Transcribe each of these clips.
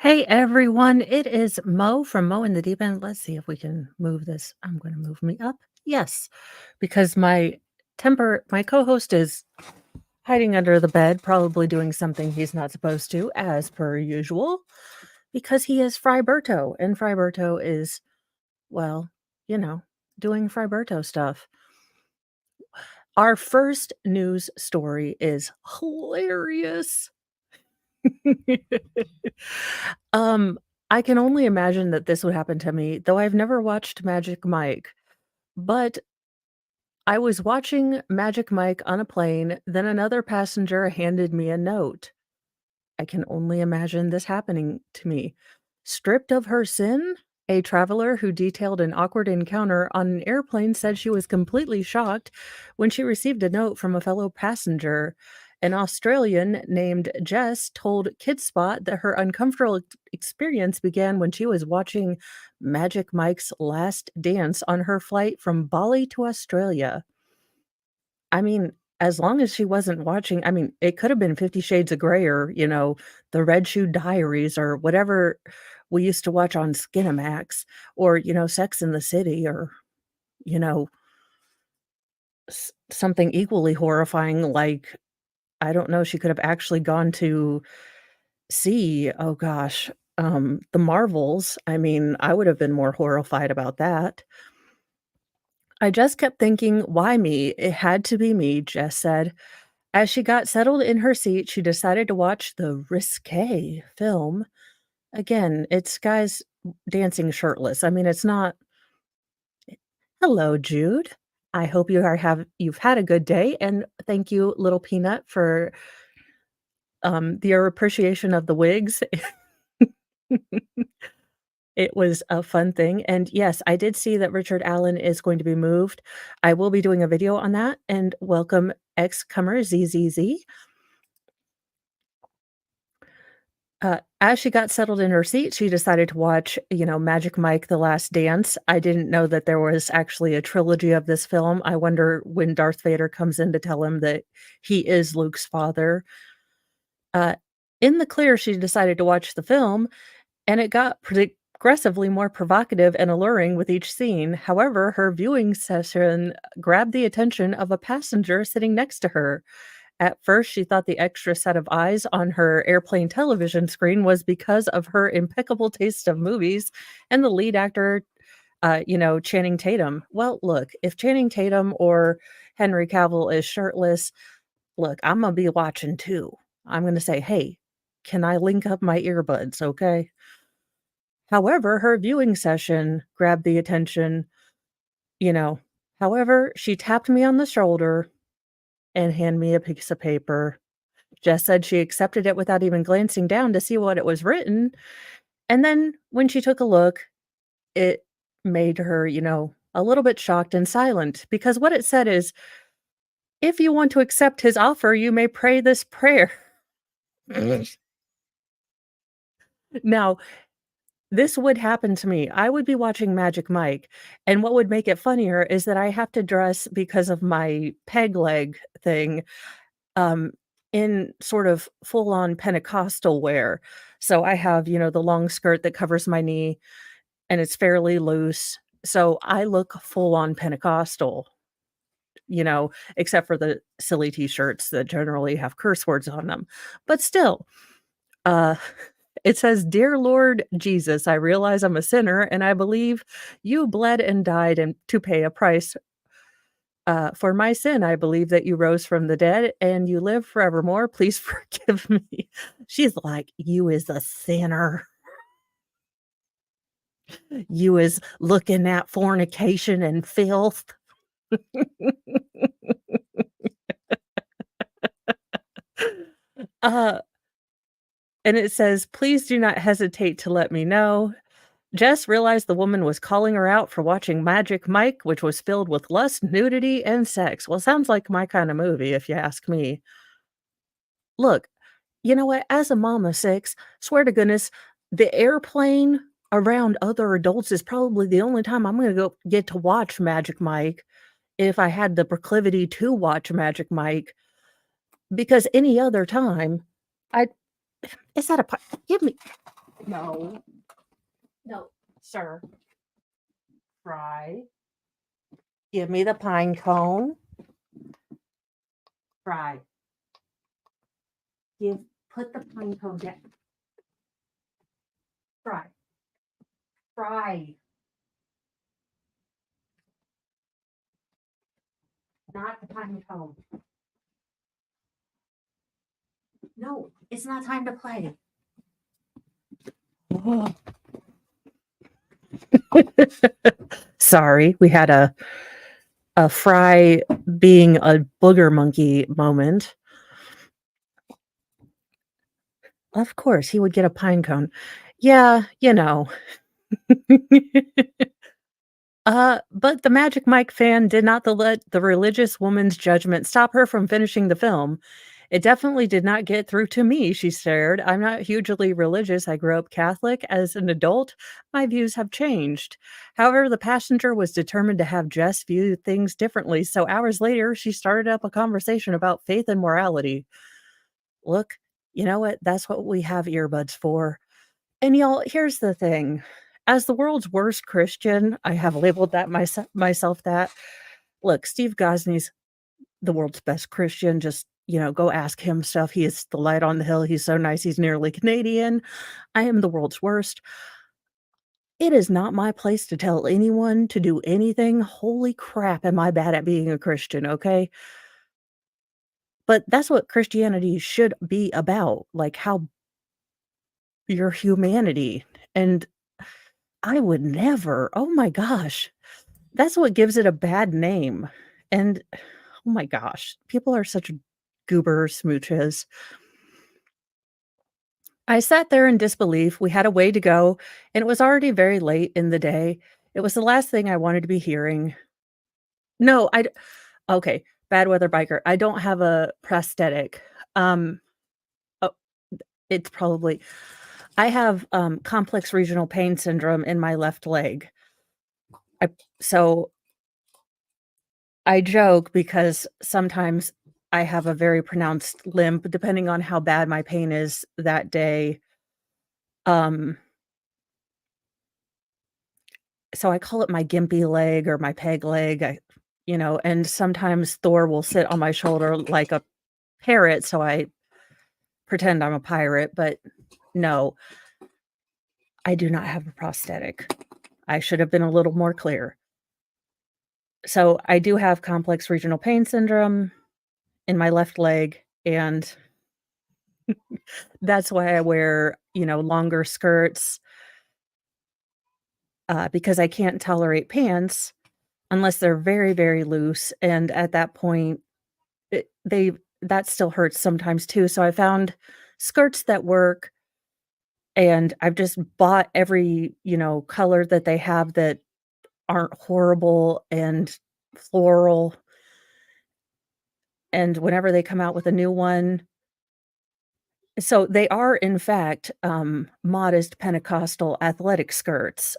Hey everyone, it is Mo from Mo in the Deep End. Let's see if we can move this. I'm going to move me up. Yes, because my co-host is hiding under the bed, probably doing something he's not supposed to, as per usual, because he is Friberto, and Friberto is, well, you know, doing Friberto stuff. Our first news story is hilarious. Um, I can only imagine that this would happen to me, though I've never watched Magic Mike, but I was watching Magic Mike on a plane, then another passenger handed me a note. I can only imagine this happening to me. Stripped of her sin? A traveler who detailed an awkward encounter on an airplane said she was completely shocked when she received a note from a fellow passenger. An Australian named Jess told KidSpot that her uncomfortable experience began when she was watching Magic Mike's Last Dance on her flight from Bali to Australia. I mean, as long as she wasn't watching, I mean, it could have been 50 Shades of Grey or, The Red Shoe Diaries or whatever we used to watch on Skinamax or, Sex in the City or, you know, something equally horrifying like, I don't know, she could have actually gone to see, oh gosh, The Marvels. I mean, I would have been more horrified about that. I just kept thinking, "Why me? It had to be me," Jess said. As she got settled in her seat, she decided to watch the risque film. Again, it's guys dancing shirtless. I mean, it's not. Hello, Jude. I hope you've had a good day, and thank you, Little Peanut, for, your appreciation of the wigs. It was a fun thing, and yes, I did see that Richard Allen is going to be moved. I will be doing a video on that, and welcome ex-comer ZZZ. As she got settled in her seat, she decided to watch, Magic Mike: The Last Dance. I didn't know that there was actually a trilogy of this film. I wonder when Darth Vader comes in to tell him that he is Luke's father. Uh, in the clear, she decided to watch the film, and it got progressively more provocative and alluring with each scene. However, her viewing session grabbed the attention of a passenger sitting next to her. At first, she thought the extra set of eyes on her airplane television screen was because of her impeccable taste of movies and the lead actor, Channing Tatum. Well, look, if Channing Tatum or Henry Cavill is shirtless, look, I'm gonna be watching too. I'm gonna say, "Hey, can I link up my earbuds, okay?" However, her viewing session grabbed the attention, you know. However, she tapped me on the shoulder and handed me a piece of paper. Jess said she accepted it without even glancing down to see what it was written, and then when she took a look, it made her, a little bit shocked and silent because what it said is, "If you want to accept his offer, you may pray this prayer." Now, this would happen to me. I would be watching Magic Mike, and what would make it funnier is that I have to dress because of my peg leg thing, um, in sort of full-on Pentecostal wear. So I have, the long skirt that covers my knee, and it's fairly loose. So I look full-on Pentecostal, except for the silly T-shirts that generally have curse words on them. But still, uh, it says, "Dear Lord Jesus, I realize I'm a sinner, and I believe you bled and died and to pay a price for my sin. I believe that you rose from the dead and you live forevermore. Please forgive me." She's like, "You is a sinner. You is looking at fornication and filth." Uh, and it says, "Please do not hesitate to let me know." Jess realized the woman was calling her out for watching Magic Mike, which was filled with lust, nudity, and sex. Well, sounds like my kind of movie, if you ask me. Look, you know what? As a mom of 6, swear to goodness, the airplane around other adults is probably the only time I'm gonna go get to watch Magic Mike if I had the proclivity to watch Magic Mike, because any other time, I is that a pi give me No, no, sir. Fry. Give me the pine cone. Fry. Give put the pine cone down. Fry. Fry. Not the pine cone. No, it's not time to play. Sorry, we had a Fry being a booger monkey moment. Of course, he would get a pine cone. Yeah, you know. But the Magic Mike fan did not let the religious woman's judgment stop her from finishing the film. It definitely did not get through to me, she shared. I'm not hugely religious. I grew up Catholic. As an adult, my views have changed. However, the passenger was determined to have Jess view things differently. So hours later, she started up a conversation about faith and morality. Look, you know what? That's what we have earbuds for. And y'all, here's the thing. As the world's worst Christian, I have labeled that myself that. Look, Steve Gosney's the world's best Christian. Just, go ask him stuff. He is the light on the hill. He's so nice. He's nearly Canadian. I am the world's worst. It is not my place to tell anyone to do anything. Holy crap, am I bad at being a Christian, okay? But that's what Christianity should be about, like how your humanity. And I would never. Oh my gosh. That's what gives it a bad name. And oh my gosh, people are such goober smooches. I sat there in disbelief. We had a way to go, and it was already very late in the day. It was the last thing I wanted to be hearing. No, okay, bad weather biker. I don't have a prosthetic. Um, oh, it's probably I have complex regional pain syndrome in my left leg. I so I joke because sometimes I have a very pronounced limp depending on how bad my pain is that day. Um, so I call it my gimpy leg or my peg leg. And sometimes Thor will sit on my shoulder like a parrot, so I pretend I'm a pirate, but no, I do not have a prosthetic. I should have been a little more clear. So I do have complex regional pain syndrome in my left leg, and that's why I wear, longer skirts, because I can't tolerate pants unless they're very, very loose, and at that point, that still hurts sometimes too, so I found skirts that work, and I've just bought every, color that they have that aren't horrible and floral, and whenever they come out with a new one. So they are, in fact, modest Pentecostal athletic skirts.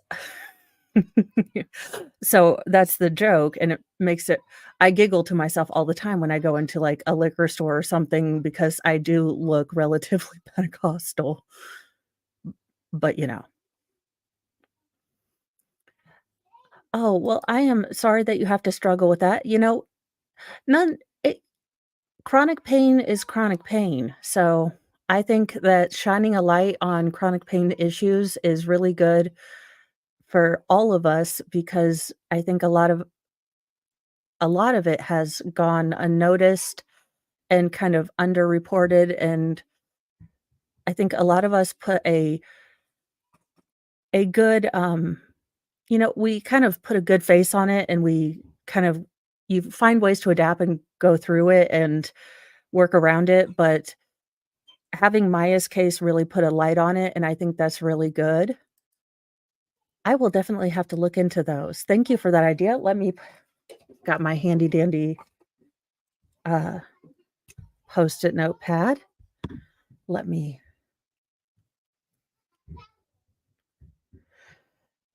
So that's the joke, and it makes it I giggle to myself all the time when I go into, like, a liquor store or something because I do look relatively Pentecostal, but. Oh, well, I am sorry that you have to struggle with that, none it chronic pain is chronic pain, so I think that shining a light on chronic pain issues is really good for all of us because I think a lot of it has gone unnoticed and kind of underreported, and I think a lot of us put a good, we kind of put a good face on it, and we kind of you find ways to adapt and go through it and work around it, but having Maya's case really put a light on it, and I think that's really good. I will definitely have to look into those. Thank you for that idea. Got my handy dandy, uh, Post-it notepad. Let me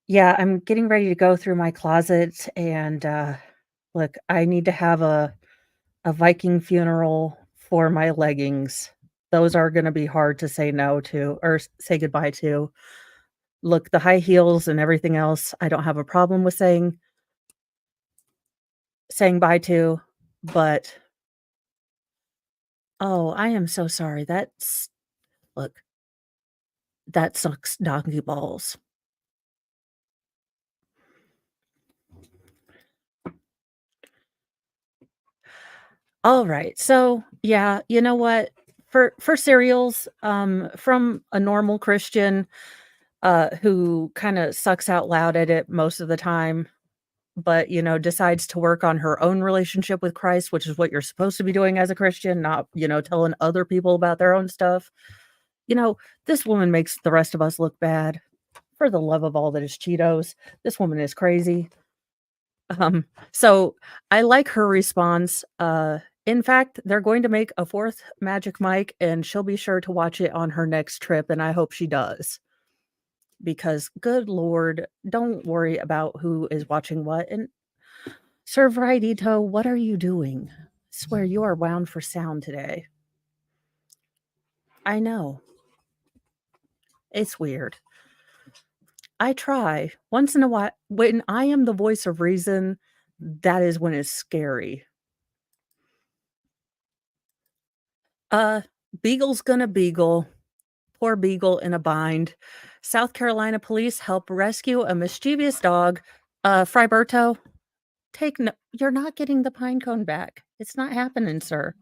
Yeah, I'm getting ready to go through my closet and, look, I need to have a Viking funeral for my leggings. those are gonna be hard to say no to or say goodbye to. Look, the high heels and everything else, I don't have a problem with saying bye to, but oh, I am so sorry. Look, that sucks donkey balls. Alright, so, yeah, you know what? For cereals, from a normal Christian, who kinda sucks out loud at it most of the time, but, decides to work on her own relationship with Christ, which is what you're supposed to be doing as a Christian, not, telling other people about their own stuff. You know, this woman makes the rest of us look bad. For the love of all that is Cheetos, this woman is crazy. So I like her response. In fact, they're going to make a 4th Magic Mike, and she'll be sure to watch it on her next trip, and I hope she does. Because good lord, don't worry about who is watching what, and Sir Varietito, what are you doing? Swear you are wound for sound today. I know. It's weird. I try. Once in a while when I am the voice of reason, that is when it's scary. Uh, Beagle's gonna beagle. Poor Beagle in a bind. South Carolina police help rescue a mischievous dog. Friberto, take no you're not getting the pine cone back. It's not happening, sir.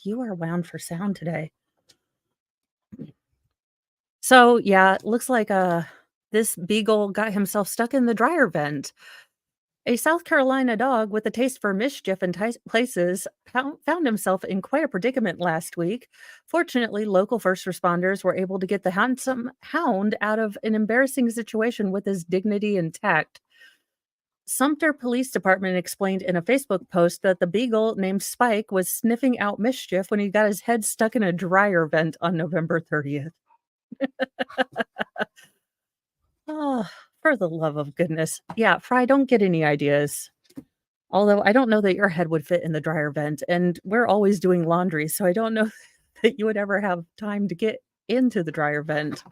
You are wound for sound today. So, yeah, it looks like, this beagle got himself stuck in the dryer vent. A South Carolina dog with a taste for mischief in places found himself in quite a predicament last week. Fortunately, local first responders were able to get the handsome hound out of an embarrassing situation with his dignity intact. Sumter Police Department explained in a Facebook post that the beagle named Spike was sniffing out mischief when he got his head stuck in a dryer vent on November 30th. Oh, for the love of goodness. Yeah, Fry, don't get any ideas. Although I don't know that your head would fit in the dryer vent, and we're always doing laundry, so I don't know that you would ever have time to get into the dryer vent.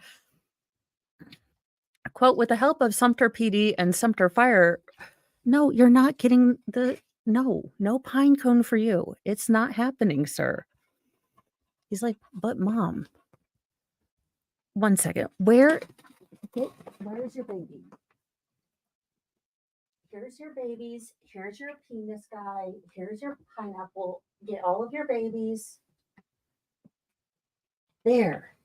Quote, "With the help of Sumter PD and Sumter Fire." No, you're not getting no pine cone for you. It's not happening, sir. He's like, "But mom." 1 second. Where's your baby? Here's your babies. Here's your penis guy. Here's your pineapple. Get all of your babies. There.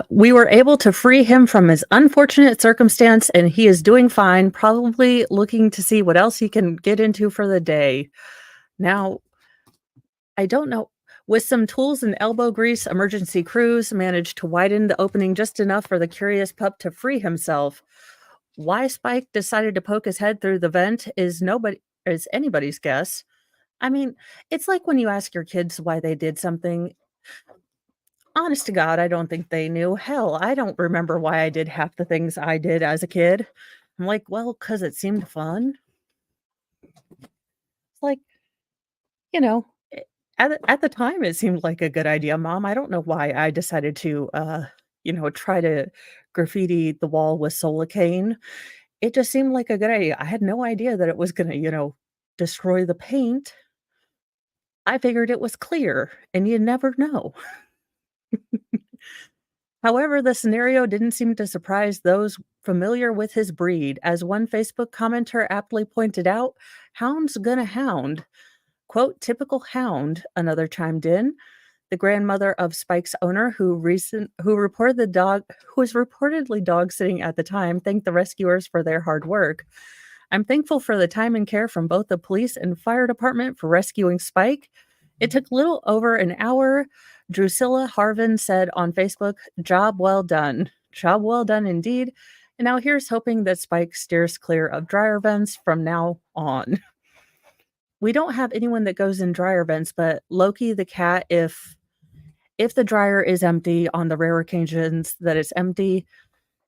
We were able to free him from his unfortunate circumstance, and he is doing fine, probably looking to see what else he can get into for the day. Now, I don't know. With some tools and elbow grease, emergency crews managed to widen the opening just enough for the curious pup to free himself. Why Spike decided to poke his head through the vent is anybody's guess. I mean, it's like when you ask your kids why they did something. Honest to God, I don't think they knew. Hell, I don't remember why I did half the things I did as a kid. I'm like, well, because it seemed fun. It's like, you know, at the time, it seemed like a good idea, Mom. I don't know why I decided to, try to graffiti the wall with Solacane. It just seemed like a good idea. I had no idea that it was gonna, destroy the paint. I figured it was clear, and you never know. However, the scenario didn't seem to surprise those familiar with his breed. As one Facebook commenter aptly pointed out, "Hound's gonna hound." Quote, "Typical hound," another chimed in. The grandmother of Spike's owner, who was reportedly dog sitting at the time, thanked the rescuers for their hard work. "I'm thankful for the time and care from both the police and fire department for rescuing Spike. It took little over an hour." Drusilla Harvin said on Facebook, "Job well done. Job well done indeed. And now here's hoping that Spike steers clear of dryer vents from now on." We don't have anyone that goes in dryer vents, but Loki the cat, if the dryer is empty on the rare occasions that it's empty,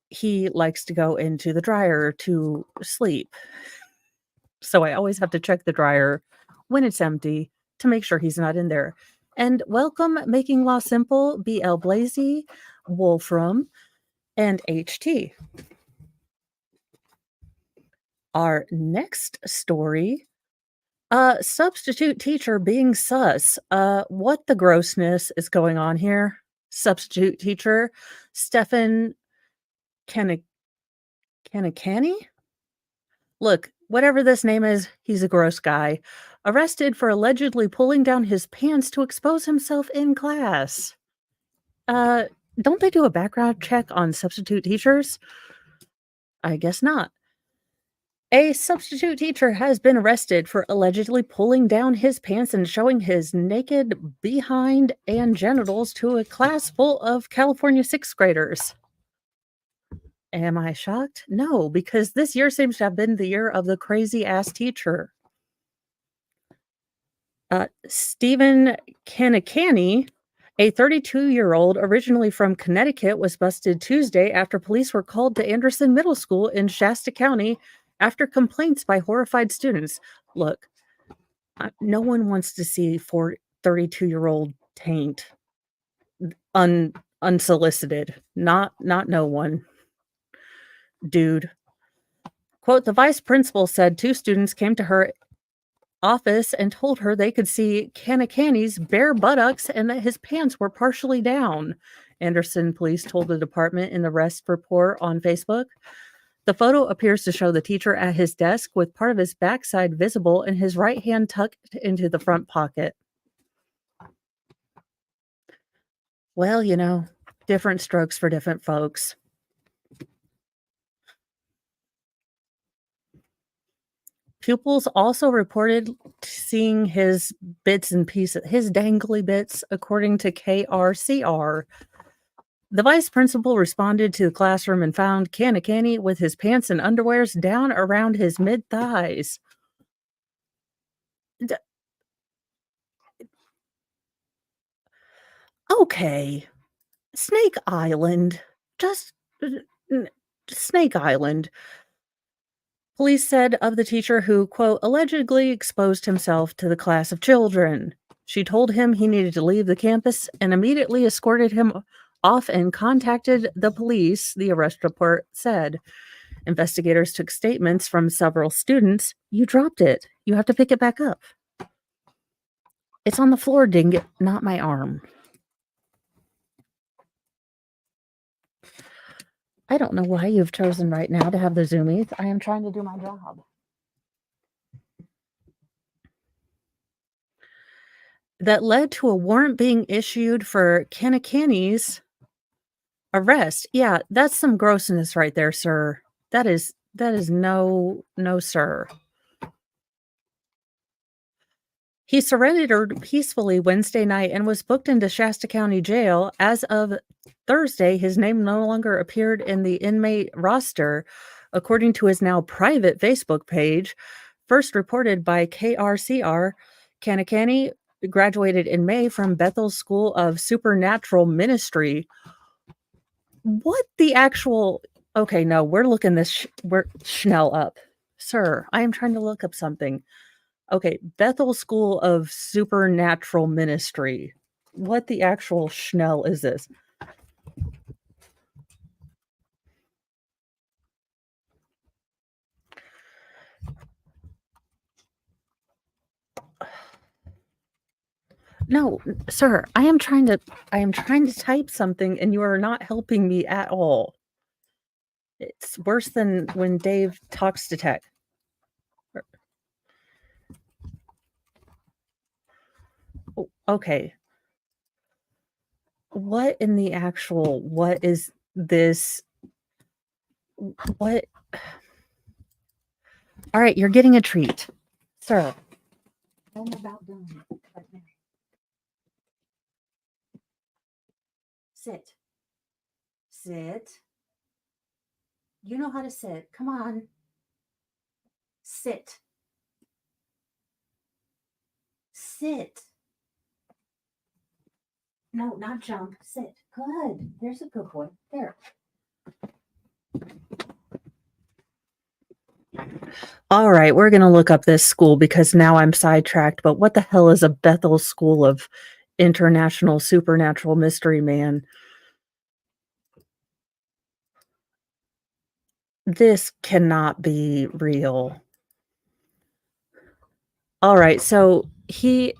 he likes to go into the dryer to sleep. So I always have to check the dryer when it's empty to make sure he's not in there. And welcome Making Law Simple, BL Blazy, Wolfram, and HT. Our next story, substitute teacher being sus. What the grossness is going on here? Substitute teacher Stefan Kanikani? Look, whatever this name is, he's a gross guy. Arrested for allegedly pulling down his pants to expose himself in class. Uh, don't they do a background check on substitute teachers? I guess not. A substitute teacher has been arrested for allegedly pulling down his pants and showing his naked behind and genitals to a class full of California sixth graders. Am I shocked? No, because this year seems to have been the year of the crazy ass teacher. Stephen Kanikani, a 32-year-old originally from Connecticut, was busted Tuesday after police were called to Anderson Middle School in Shasta County after complaints by horrified students. Look, no one wants to see 32-year-old taint unsolicited. Not no one. Dude. Quote, the vice principal said two students came to her office and told her they could see Kanikani's bare buttocks and that his pants were partially down. Anderson police told the department in the arrest report on Facebook. The photo appears to show the teacher at his desk with part of his backside visible and his right hand tucked into the front pocket. Well, different strokes for different folks. Pupils also reported seeing his bits and pieces, his dangly bits, according to KRCR. The vice principal responded to the classroom and found Kanikani with his pants and underwears down around his mid-thighs. Okay. Snake Island. Just Snake Island. Police said of the teacher who, quote, allegedly exposed himself to the class of children. She told him he needed to leave the campus and immediately escorted him off and contacted the police, the arrest report said. Investigators took statements from several students. You dropped it. You have to pick it back up. It's on the floor, ding it, not my arm. I don't know why you've chosen right now to have the Zoomies. I am trying to do my job. That led to a warrant being issued for Kanikani's arrest. Yeah, that's some grossness right there, sir. That is no, sir. He surrendered peacefully Wednesday night and was booked into Shasta County Jail. As of Thursday, his name no longer appeared in the inmate roster, according to his now private Facebook page. First reported by KRCR, Kanikani graduated in May from Bethel School of Supernatural Ministry. What the actual... Okay, no, we're looking this... we're Schnell up. Sir, I am trying to look up something. Okay, Bethel School of Supernatural Ministry. What the actual Schnell is this? No, sir, I am trying to type something and you are not helping me at all. It's worse than when Dave talks to tech. Okay. What in the actual... what is this? What? All right, you're getting a treat, sir. I'm about done right now. Sit. Sit. You know how to sit. Come on. Sit. Sit. No, not jump. Sit. Good. There's a good boy. There. All right, we're gonna look up this school because now I'm sidetracked, but what the hell is a Bethel School of International Supernatural Mystery Man? This cannot be real. All right, so he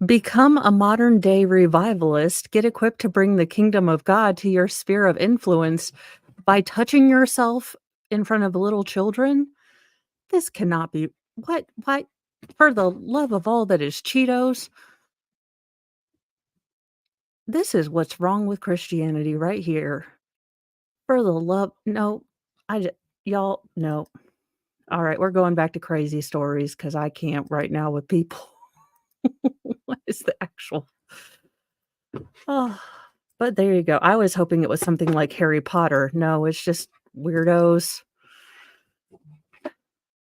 become a modern day revivalist, get equipped to bring the kingdom of God to your sphere of influence by touching yourself in front of little children. This cannot be what for the love of all that is Cheetos, this is what's wrong with Christianity right here. For the love no, I j y'all, no. Alright, we're going back to crazy stories because I can't right now with people. What is the actual oh, but there you go. I was hoping it was something like Harry Potter. No, it's just weirdos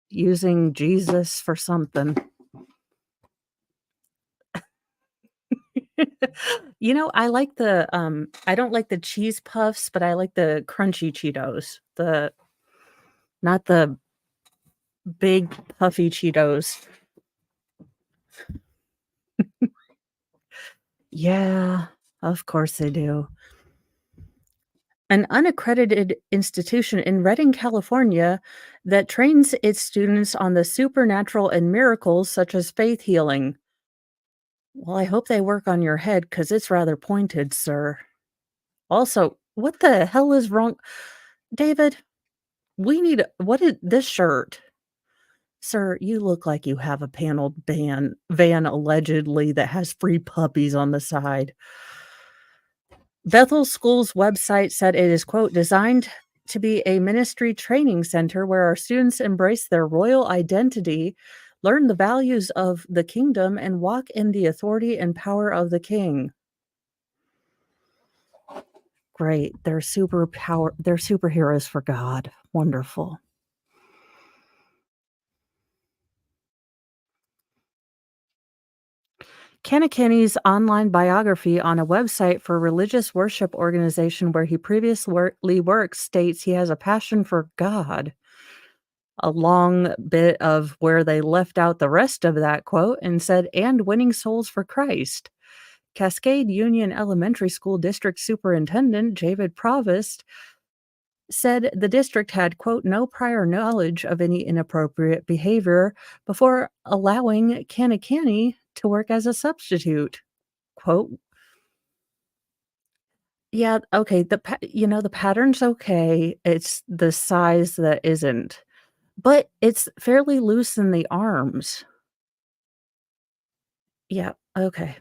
using Jesus for something. I like I don't like the cheese puffs, but I like the crunchy Cheetos. The not the big puffy Cheetos. Yeah, of course they do. An unaccredited institution in Redding, California, that trains its students on the supernatural and miracles such as faith healing. Well, I hope they work on your head because it's rather pointed, sir. Also, what the hell is wrong? David, we need what is this shirt? Sir, you look like you have a paneled van allegedly that has free puppies on the side. Bethel School's website said it is, quote, designed to be a ministry training center where our students embrace their royal identity, learn the values of the kingdom, and walk in the authority and power of the king. Great. They're superheroes for God. Wonderful. Kennekenny's online biography on a website for a religious worship organization where he previously worked states he has a passion for God. A long bit of where they left out the rest of that quote and said, "And winning souls for Christ." Cascade Union Elementary School District Superintendent David Provost said the district had, quote, "no prior knowledge of any inappropriate behavior before allowing Kanakani to work as a substitute." Quote, "Yeah, okay, the pattern's okay, it's the size that isn't, but it's fairly loose in the arms." Yeah, okay.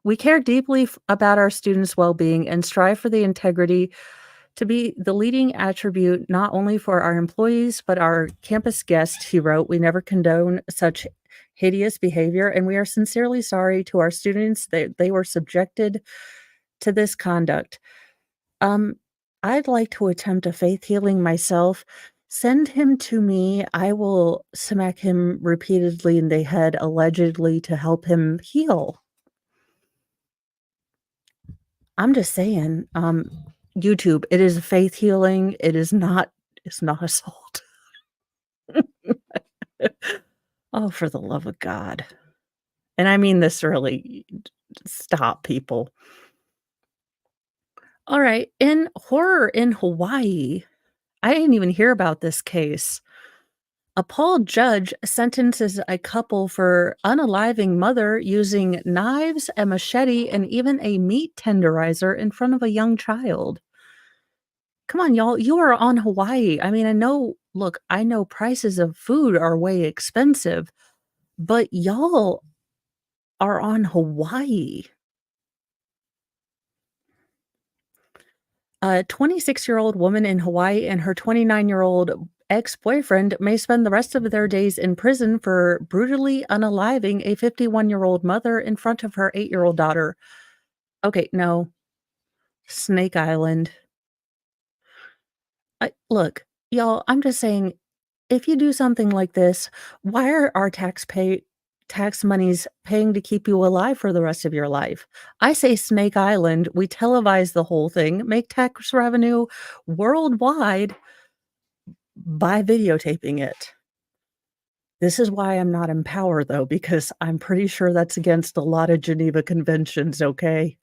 "We care deeply about our students' well-being and strive for the integrity to be the leading attribute not only for our employees, but our campus guests," he wrote. "We never condone such hideous behavior, and we are sincerely sorry to our students that they were subjected to this conduct. Um, I'd like to attempt a faith healing myself. Send him to me. I will smack him repeatedly in the head, allegedly to help him heal." I'm just saying, YouTube, it is faith healing. It's not assault. Oh, for the love of God. And I mean this really. Stop, people. All right. In horror in Hawaii, I didn't even hear about this case. Appalled judge sentences a couple for unaliving mother using knives, a machete, and even a meat tenderizer in front of a young child. Come on, y'all. You are on Hawaii. I mean, I know prices of food are way expensive, but y'all are on Hawaii. A 26-year-old woman in Hawaii and her 29-year-old ex-boyfriend may spend the rest of their days in prison for brutally unaliving a 51-year-old mother in front of her 8-year-old daughter. Okay, no. Snake Island. Look, y'all, I'm just saying, if you do something like this, why are our tax monies paying to keep you alive for the rest of your life? I say Snake Island, we televise the whole thing, make tax revenue worldwide. by videotaping it. This is why I'm not in power, though, because I'm pretty sure that's against a lot of Geneva Conventions, okay?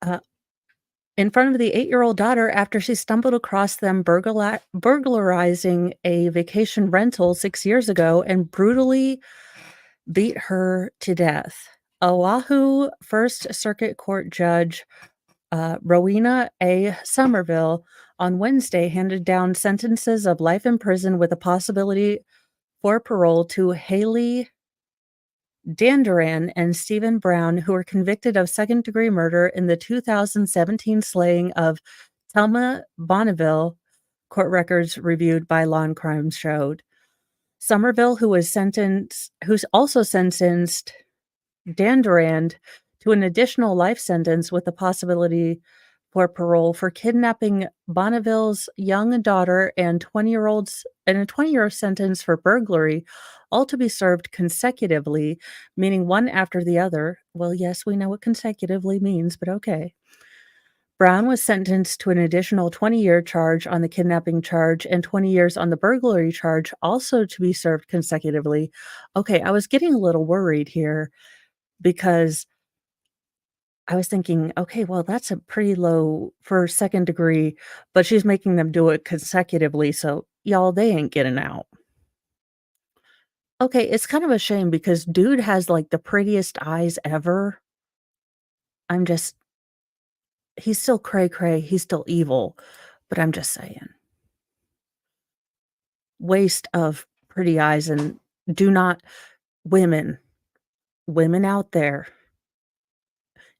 Uh, in front of the eight-year-old daughter after she stumbled across them burglarizing a vacation rental 6 years ago and brutally beat her to death. Oahu First Circuit Court Judge, Rowena A. Somerville, on Wednesday handed down sentences of life in prison with a possibility for parole to Haley Danduran and Stephen Brown, who were convicted of second-degree murder in the 2017 slaying of Thelma Bonneville, court records reviewed by Law and Crime showed. Somerville, who's also sentenced Danduran to an additional life sentence with the possibility for parole for kidnapping Bonneville's young daughter and 20-year-olds and a 20-year sentence for burglary, all to be served consecutively, meaning one after the other. Well, yes, we know what consecutively means, but okay. Brown was sentenced to an additional 20-year charge on the kidnapping charge and 20 years on the burglary charge, also to be served consecutively. Okay, I was getting a little worried here because I was thinking, "Okay, well, that's a pretty low for second degree," but she's making them do it consecutively, so, y'all, they ain't getting out. Okay, it's kind of a shame because dude has, like, the prettiest eyes ever. I'm just he's still cray cray, he's still evil, but I'm just saying. Waste of pretty eyes and do not women, women out there,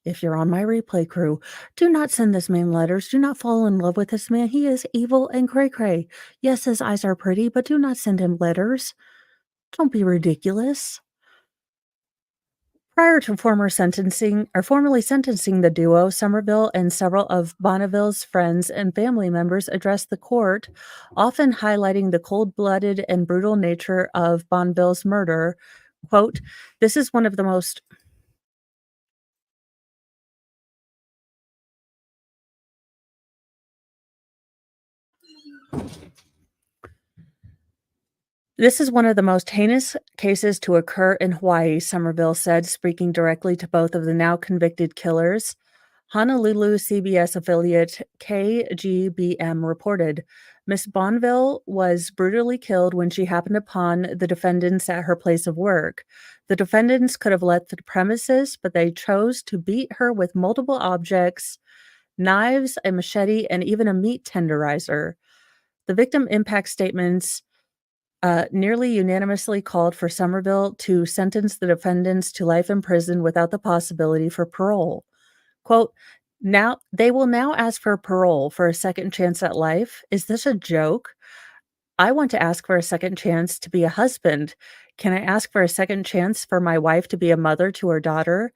if you're on my replay crew, do not send this man letters. Do not fall in love with this man. He is evil and cray cray. Yes, his eyes are pretty, but do not send him letters. Don't be ridiculous. Prior to formally sentencing the duo, Somerville and several of Bonneville's friends and family members addressed the court, often highlighting the cold-blooded and brutal nature of Bonneville's murder. Quote, "This is one of the most This is one of the most heinous cases to occur in Hawaii," Somerville said, speaking directly to both of the now convicted killers. Honolulu CBS affiliate KGBM reported, "Miss Bonville was brutally killed when she happened upon the defendants at her place of work. The defendants could have left the premises, but they chose to beat her with multiple objects, knives, a machete, and even a meat tenderizer." The victim impact statements nearly unanimously called for Somerville to sentence the defendants to life in prison without the possibility for parole. Quote, "Now they will now ask for parole for a second chance at life. Is this a joke? I want to ask for a second chance to be a husband. Can I ask for a second chance for my wife to be a mother to her daughter?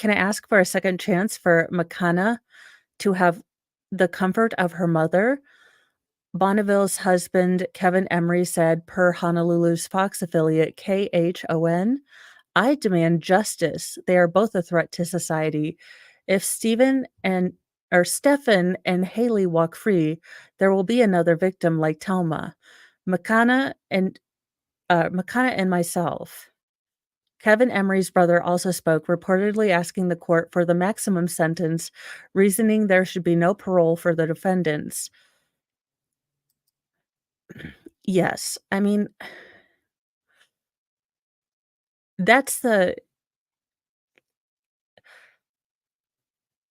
Can I ask for a second chance for Makana to have the comfort of her mother?" Bonneville's husband, Kevin Emery, said per Honolulu's Fox affiliate KHON, "I demand justice. They are both a threat to society. If Stefan and Haley walk free, there will be another victim like Telma, Makana and Makana and myself." Kevin Emery's brother also spoke, reportedly asking the court for the maximum sentence, reasoning there should be no parole for the defendants. Yes, I mean, that's the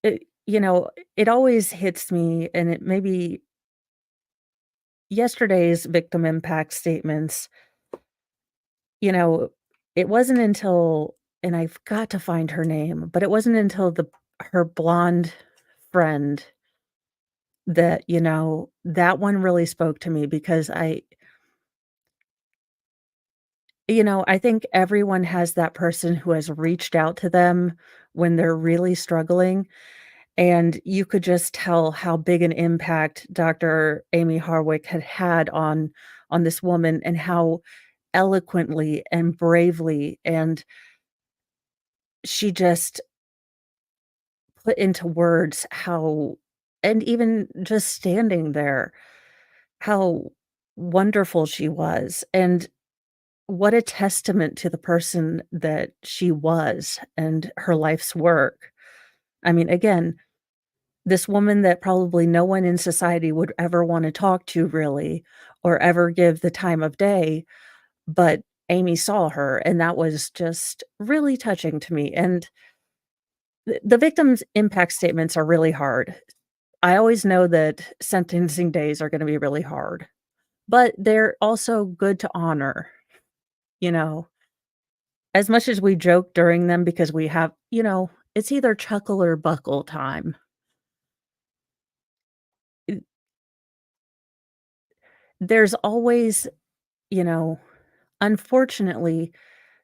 it always hits me, and it maybe yesterday's victim impact statements, you know, it wasn't until and I've got to find her name, but it wasn't until her blonde friend that, that one really spoke to me because I think everyone has that person who has reached out to them when they're really struggling. And you could just tell how big an impact Dr. Amy Harwick had had on this woman and how eloquently and bravely and she just put into words how and even just standing there, how wonderful she was, and what a testament to the person that she was and her life's work. I mean, again, this woman that probably no one in society would ever wanna talk to really, or ever give the time of day, but Amy saw her, and that was just really touching to me, and the victim's impact statements are really hard. I always know that sentencing days are gonna be really hard, but they're also good to honor, you know? As much as we joke during them because we have it's either chuckle or buckle time. Eh, there's always, you know unfortunately,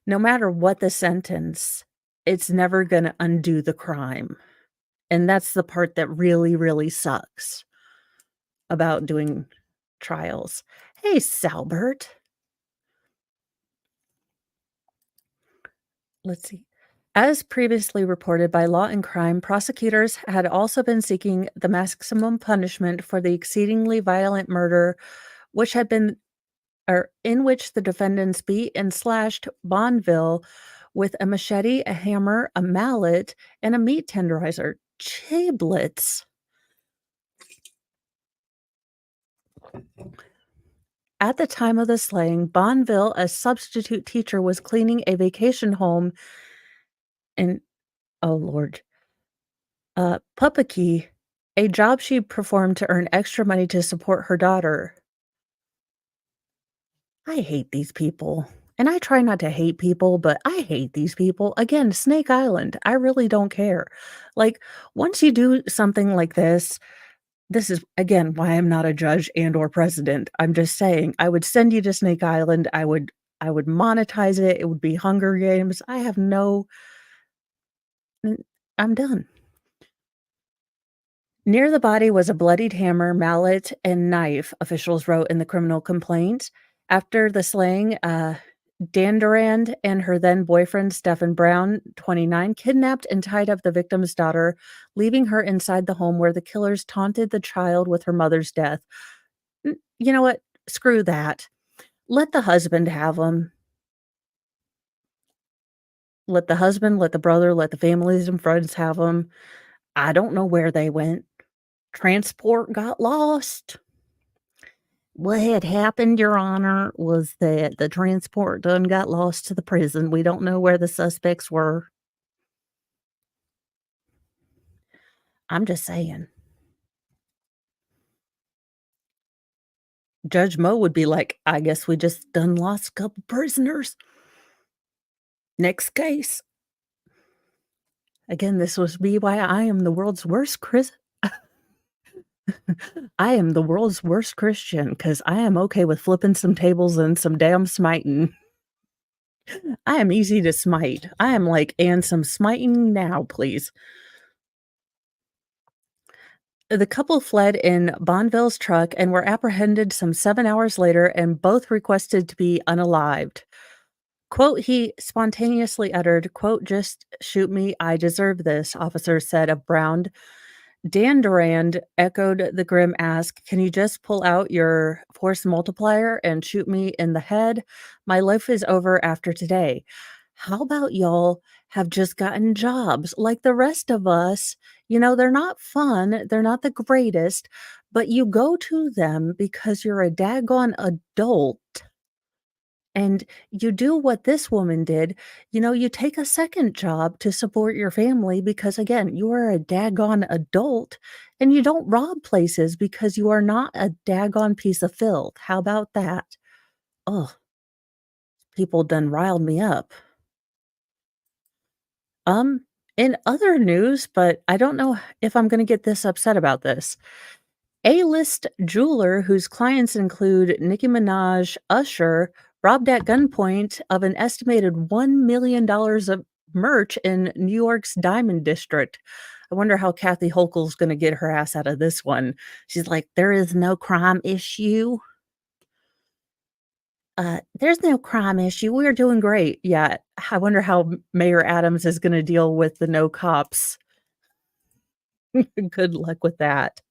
no matter what the sentence, it's never gonna undo the crime, and that's the part that really, really sucks about doing trials. Hey, Salbert. Let's see. As previously reported by Law and Crime, prosecutors had also been seeking the maximum punishment for the exceedingly violent murder, which had been or in which the defendants beat and slashed Bonneville with a machete, a hammer, a mallet, and a meat tenderizer. Chiblets. At the time of the slaying, Bonneville, a substitute teacher, was cleaning a vacation home in, oh Lord, Pupaki, a job she performed to earn extra money to support her daughter. I hate these people. And I try not to hate people, but I hate these people. Again, Snake Island, I really don't care. Like, once you do something like this is, again, why I'm not a judge and or president. I'm just saying, I would send you to Snake Island. I would monetize it. It would be Hunger Games. I have no n I'm done. Near the body was a bloodied hammer, mallet, and knife, officials wrote in the criminal complaint. After the slaying, Dandurand and her then boyfriend, Stephen Brown, 29, kidnapped and tied up the victim's daughter, leaving her inside the home where the killers taunted the child with her mother's death. You know what? Screw that. Let the husband have them. Let the husband, let the brother, let the families and friends have them. I don't know where they went. Transport got lost. What had happened, Your Honor, was that the transport done got lost to the prison. We don't know where the suspects were. I'm just saying. Judge Mo would be like, "I guess we just done lost a couple prisoners. Next case." Again, this was me why I am the world's worst I am the world's worst Christian because I am okay with flipping some tables and some damn smiting. I am easy to smite. I am like, "And some smiting now, please." The couple fled in Bonneville's truck and were apprehended some 7 hours later, and both requested to be unalived. Quote, he spontaneously uttered, quote, "Just shoot me, I deserve this," officers said of Brown. Dan Durand echoed the grim ask, "Can you just pull out your force multiplier and shoot me in the head? My life is over after today." How about y'all have just gotten jobs like the rest of us? They're not fun, they're not the greatest, but you go to them because you're a daggone adult and you do what this woman did. You take a second job to support your family because, again, you are a daggone adult and you don't rob places because you are not a daggone piece of filth. How about that? Oh, people done riled me up. Um, in other news, but I don't know if I'm gonna get this upset about this. A-list jeweler whose clients include Nicki Minaj, Usher, robbed at gunpoint of an estimated $1 million of merch in New York's Diamond District. I wonder how Kathy Hochul's gonna get her ass out of this one. She's like, "There is no crime issue." There's no crime issue. We're doing great. Yeah, I wonder how Mayor Adams is gonna deal with the no cops. Good luck with that.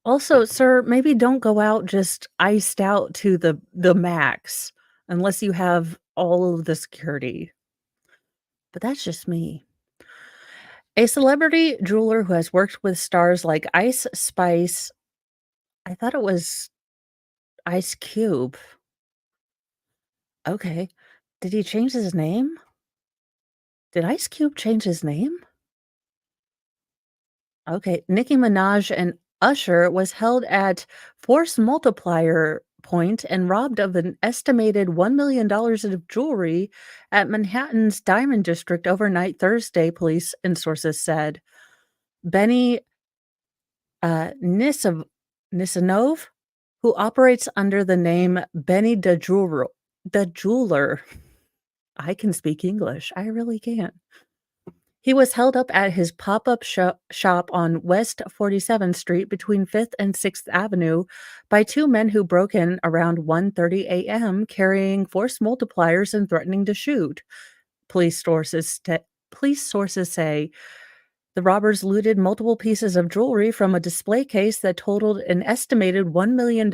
Also, sir, maybe don't go out just iced out to the max unless you have all of the security, but that's just me. A celebrity jeweler who has worked with stars like Ice Spice, I thought it was Ice Cube. Okay. Did he change his name? Did Ice Cube change his name? Okay. Nicki Minaj and Usher was held at force multiplier point and robbed of an estimated $1 million of jewelry at Manhattan's Diamond District overnight Thursday, police and sources said. Benny Nisanov, who operates under the name Benny the Jeweler. I can speak English. I really can. He was held up at his pop-up shop on West 47th Street between 5th and 6th Avenue by two men who broke in around 1:30 a.m. carrying force multipliers and threatening to shoot. Police sources police sources say the robbers looted multiple pieces of jewelry from a display case that totaled an estimated $1 million.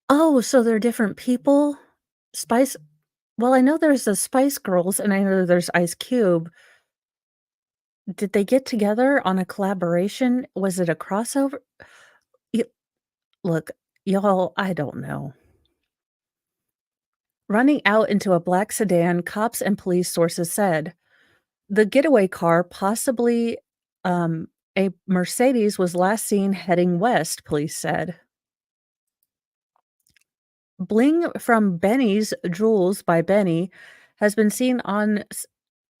Oh, so they're different people? Spice Well, I know there's the Spice Girls, and I know there's Ice Cube. Did they get together on a collaboration? Was it a crossover? Y Look, y'all, I don't know. Running out into a black sedan, cops and police sources said. The getaway car, possibly, a Mercedes, was last seen heading west, police said. Bling from Benny's Jewels by Benny has been seen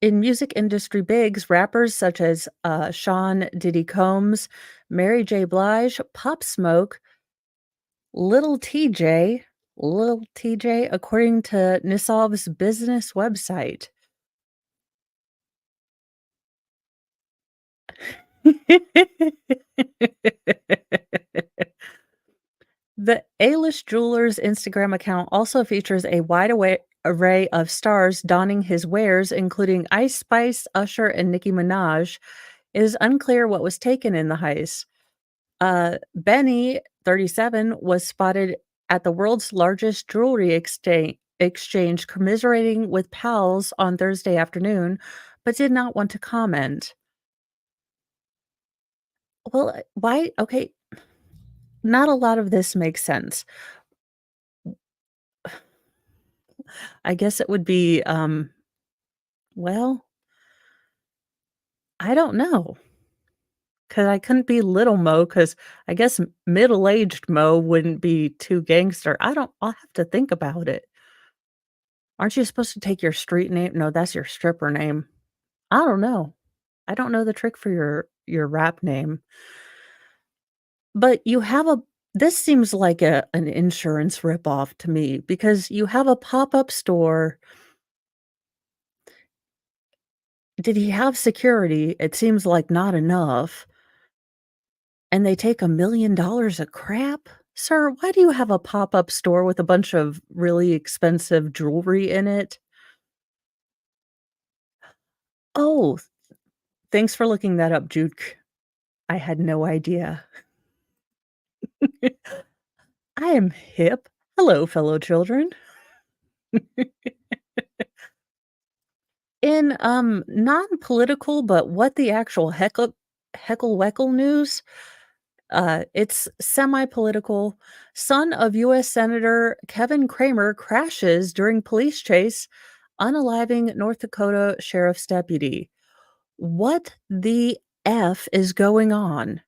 in music industry bigs, rappers such as, Sean Diddy Combs, Mary J. Blige, Pop Smoke, Lil TJ, according to Nisov's business website. The A-list jeweler's Instagram account also features a wide array of stars donning his wares, including Ice Spice, Usher, and Nicki Minaj. It is unclear what was taken in the heist. Benny, 37, was spotted at the world's largest jewelry exchange commiserating with pals on Thursday afternoon, but did not want to comment. Well, why? Okay, not a lot of this makes sense. I guess it would be, well, I don't know, cause I couldn't be little Mo, cause I guess middle-aged Mo wouldn't be too gangster. I'll have to think about it. Aren't you supposed to take your street name? No, that's your stripper name. I don't know. I don't know the trick for your rap name. But you have a this seems like an insurance ripoff to me because you have a pop-up store. Did he have security? It seems like not enough. And they take $1 million of crap? Sir, why do you have a pop-up store with a bunch of really expensive jewelry in it? Oh, thanks for looking that up, Juke. I had no idea. I am hip. Hello, fellow children. In, non-political, but what the actual heckle-weckle news, it's semi-political. Son of U.S. Senator Kevin Cramer crashes during police chase, unaliving North Dakota sheriff's deputy. What the F is going on?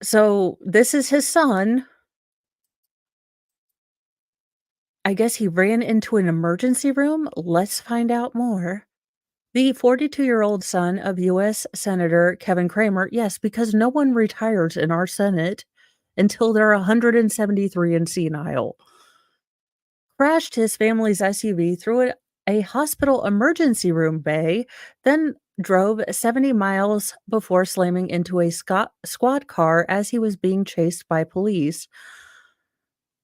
So, this is his son. I guess he ran into an emergency room? Let's find out more. The 42-year-old son of U.S. Senator Kevin Cramer, yes, because no one retires in our Senate until they're 173 and senile, crashed his family's SUV through a hospital emergency room bay, then drove 70 miles before slamming into a squad car as he was being chased by police.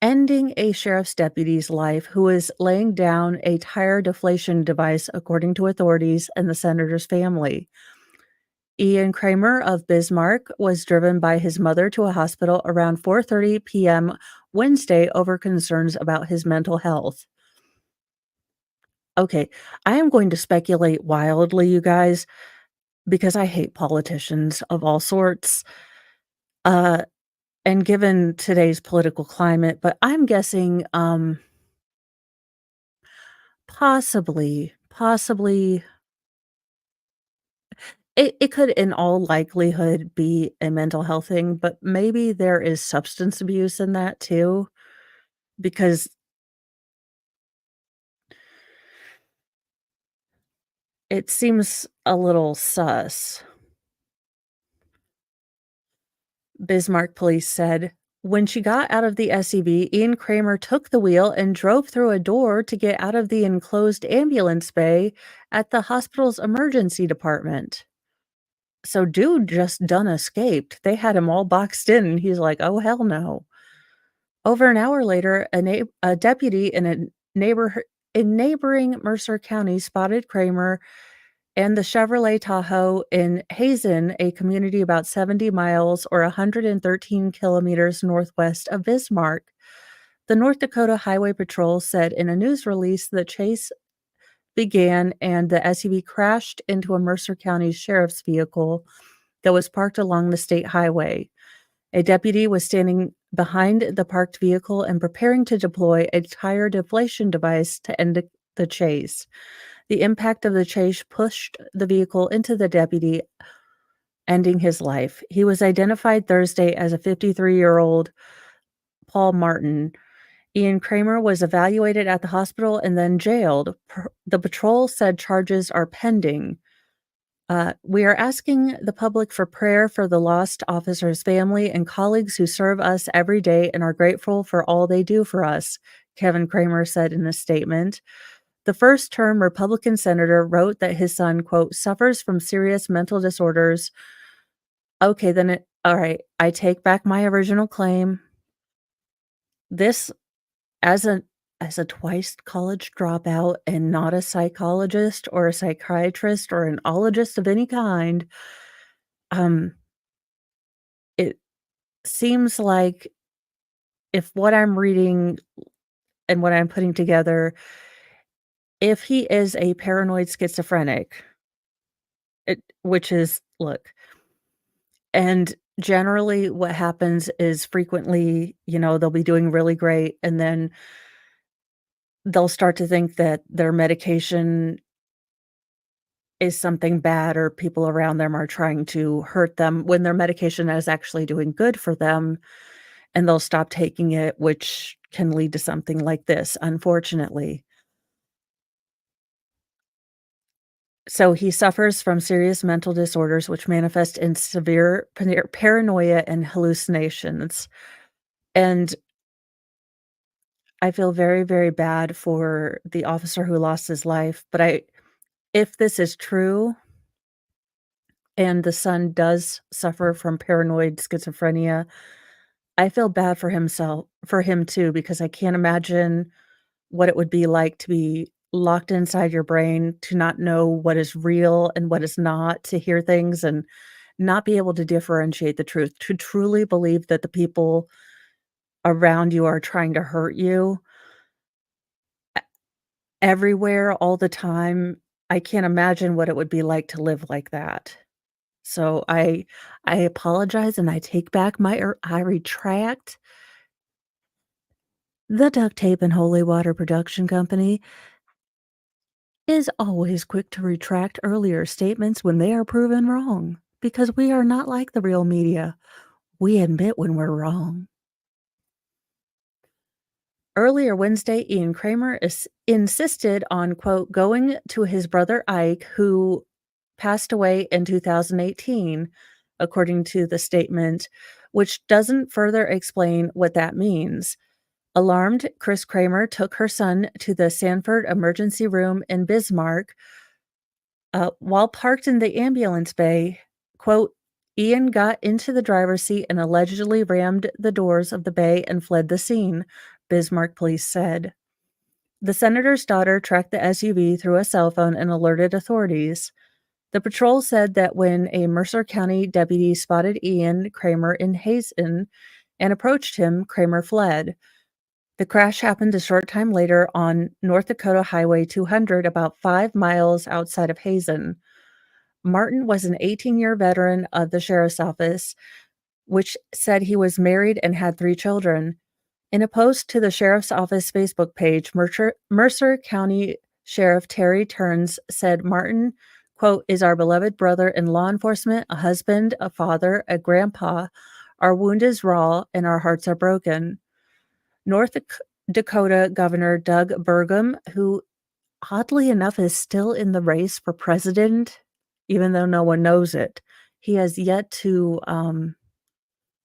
ending a sheriff's deputy's life who was laying down a tire deflation device, according to authorities and the senator's family. Ian Kramer of Bismarck was driven by his mother to a hospital around 4:30 p.m. Wednesday over concerns about his mental health. Okay, I am going to speculate wildly, you guys, because I hate politicians of all sorts, uh, and given today's political climate, but I'm guessing, possibly it could in all likelihood be a mental health thing, but maybe there is substance abuse in that too, because it seems a little sus. Bismarck police said, "When she got out of the SUV, Ian Kramer took the wheel and drove through a door to get out of the enclosed ambulance bay at the hospital's emergency department." So dude just done escaped. They had him all boxed in, and he's like, "Oh, hell no." Over an hour later, a deputy in a neighbor in neighboring Mercer County spotted Kramer and the Chevrolet Tahoe in Hazen, a community about 70 miles or 113 kilometers northwest of Bismarck. The North Dakota Highway Patrol said in a news release the chase began and the SUV crashed into a Mercer County sheriff's vehicle that was parked along the state highway. A deputy was standing behind the parked vehicle and preparing to deploy a tire deflation device to end the chase. The impact of the chase pushed the vehicle into the deputy, ending his life. He was identified Thursday as a 53-year-old Paul Martin. Ian Kramer was evaluated at the hospital and then jailed. The patrol said charges are pending. We are asking the public for prayer for the lost officer's family and colleagues who serve us every day and are grateful for all they do for us, Kevin Kramer said in a statement. The first-term Republican senator wrote that his son, quote, "suffers from serious mental disorders." Okay, then alright, I take back my original claim. This as a twice college dropout and not a psychologist or a psychiatrist or an ologist of any kind, um, it seems like if what I'm reading and what I'm putting together, if he is a paranoid schizophrenic, which is look, and generally what happens is frequently, they'll be doing really great, and then they'll start to think that their medication is something bad or people around them are trying to hurt them when their medication is actually doing good for them, and they'll stop taking it, which can lead to something like this, unfortunately. So he suffers from serious mental disorders which manifest in severe paranoia and hallucinations. And I feel very, very bad for the officer who lost his life, but if this is true and the son does suffer from paranoid schizophrenia, I feel bad for him too, because I can't imagine what it would be like to be locked inside your brain, to not know what is real and what is not, to hear things and not be able to differentiate the truth, to truly believe that the people around you are trying to hurt you everywhere all the time. I can't imagine what it would be like to live like that. So I apologize and I take back I retract. The Duct Tape and Holy Water Production Company is always quick to retract earlier statements when they are proven wrong, because we are not like the real media. We admit when we're wrong. Earlier Wednesday, Ian Kramer insisted on, quote, going to his brother Ike, who passed away in 2018, according to the statement, which doesn't further explain what that means. Alarmed, Chris Kramer took her son to the Sanford emergency room in Bismarck. While parked in the ambulance bay, quote, Ian got into the driver's seat and allegedly rammed the doors of the bay and fled the scene, Bismarck police said. The senator's daughter tracked the SUV through a cell phone and alerted authorities. The patrol said that when a Mercer County deputy spotted Ian Kramer in Hazen and approached him, Kramer fled. The crash happened a short time later on North Dakota Highway 200, about 5 miles outside of Hazen. Martin was an 18-year veteran of the sheriff's office, which said he was married and had 3 children. In a post to the sheriff's office Facebook page, Mercer County Sheriff Terry Turns said Martin, quote, is our beloved brother in law enforcement, a husband, a father, a grandpa. Our wound is raw and our hearts are broken. Dakota Governor Doug Burgum, who oddly enough is still in the race for president, even though no one knows it, he has yet to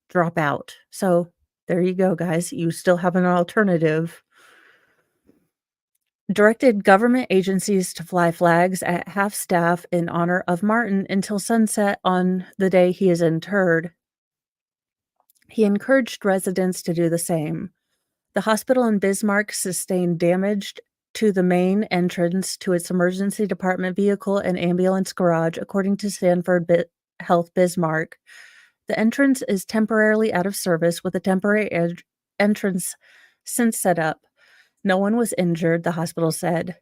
drop out. So there you go, guys. You still have an alternative. Directed government agencies to fly flags at half staff in honor of Martin until sunset on the day he is interred. He encouraged residents to do the same. The hospital in Bismarck sustained damage to the main entrance to its emergency department vehicle and ambulance garage, according to Sanford Health Bismarck. The entrance is temporarily out of service with a temporary entrance since set up. No one was injured, the hospital said.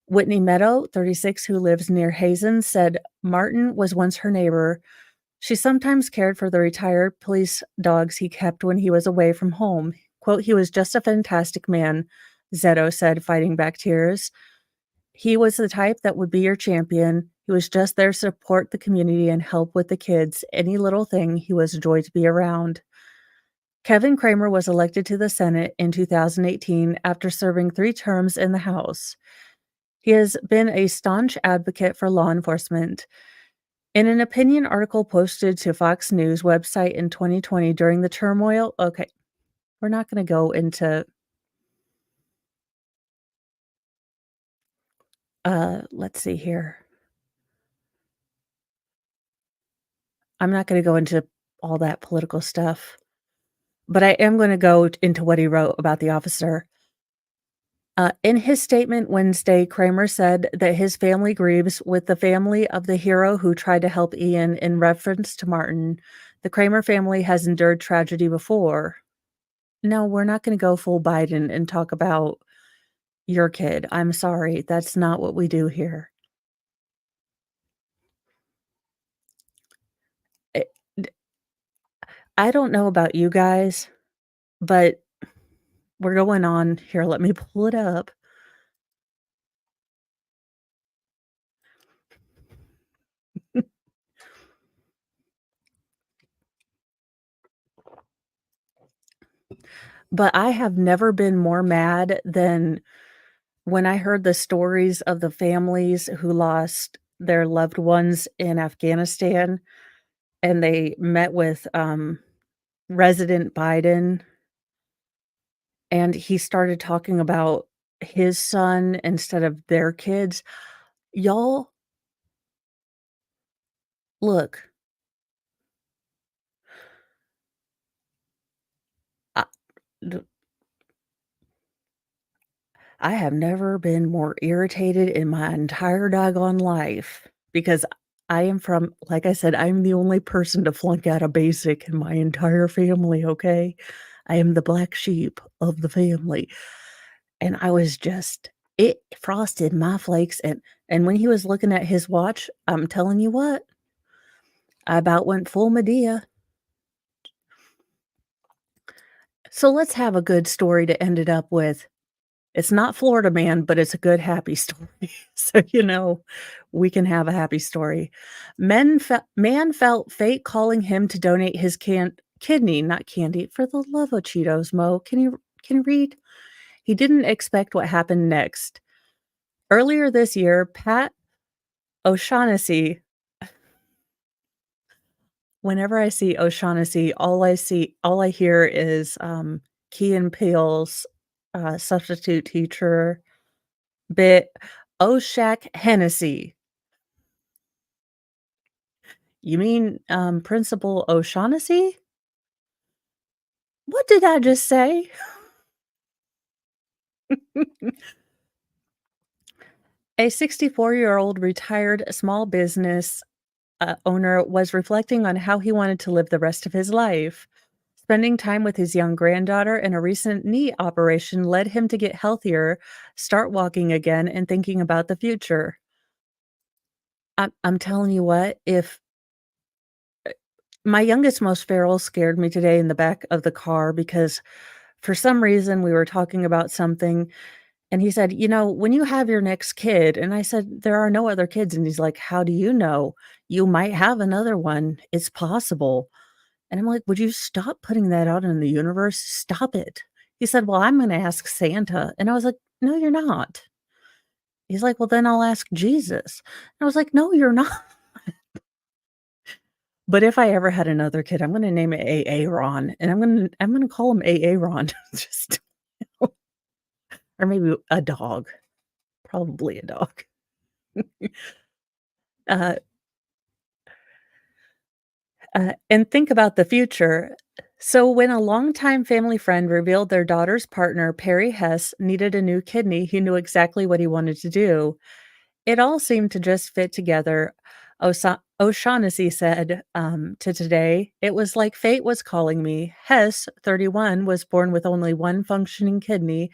Whitney Meadow, 36, who lives near Hazen, said Martin was once her neighbor. She sometimes cared for the retired police dogs he kept when he was away from home. Quote, he was just a fantastic man, Zetto said, fighting back tears. He was the type that would be your champion. He was just there to support the community and help with the kids. Any little thing, he was a joy to be around. Kevin Kramer was elected to the Senate in 2018 after serving 3 terms in the House. He has been a staunch advocate for law enforcement. In an opinion article posted to Fox News website in 2020 during the turmoil, okay, we're not going to go into, let's see here. I'm not going to go into all that political stuff, but I am going to go into what he wrote about the officer. In his statement Wednesday, Kramer said that his family grieves with the family of the hero who tried to help Ian in reference to Martin. The Kramer family has endured tragedy before. No, we're not going to go full Biden and talk about your kid. I'm sorry. That's not what we do here. I I don't know about you guys, but we're going on here. Let me pull it up. But I have never been more mad than when I heard the stories of the families who lost their loved ones in Afghanistan, and they met with, President Biden, and he started talking about his son instead of their kids. Y'all, look, I d I have never been more irritated in my entire doggone life because I am from like I said, I'm the only person to flunk out of basic in my entire family, okay? I am the black sheep of the family, and I was just it frosted my flakes, and when he was looking at his watch, I'm telling you what, I about went full Medea. So let's have a good story to end it up with. It's not Florida Man, but it's a good happy story. So, we can have a happy story. Man felt fate calling him to donate his kidney, not candy, for the love of Cheetos, Mo. Can you read? He didn't expect what happened next. Earlier this year, Pat O'Shaughnessy whenever I see O'Shaughnessy, all I hear is, Key and Peele's, substitute teacher bit, "O'Shack Hennessy." You mean, Principal O'Shaughnessy? What did I just say? A 64-year-old retired small business, owner was reflecting on how he wanted to live the rest of his life. Spending time with his young granddaughter and a recent knee operation led him to get healthier, start walking again, and thinking about the future. I'm telling you what, if my youngest, most feral, scared me today in the back of the car because for some reason we were talking about something and he said, when you have your next kid, and I said, there are no other kids. And he's like, how do you know? You might have another one. It's possible. And I'm like, would you stop putting that out in the universe? Stop it. He said, well, I'm going to ask Santa. And I was like, no, you're not. He's like, well, then I'll ask Jesus. And I was like, no, you're not. But if I ever had another kid, I'm gonna name it Aaron, and I'm gonna call him Aaron, just or maybe a dog, probably a dog. Uh, and think about the future. So when a longtime family friend revealed their daughter's partner, Perry Hess, needed a new kidney, he knew exactly what he wanted to do. It all seemed to just fit together. O'Shaughnessy said to Today, it was like fate was calling me. Hess, 31, was born with only one functioning kidney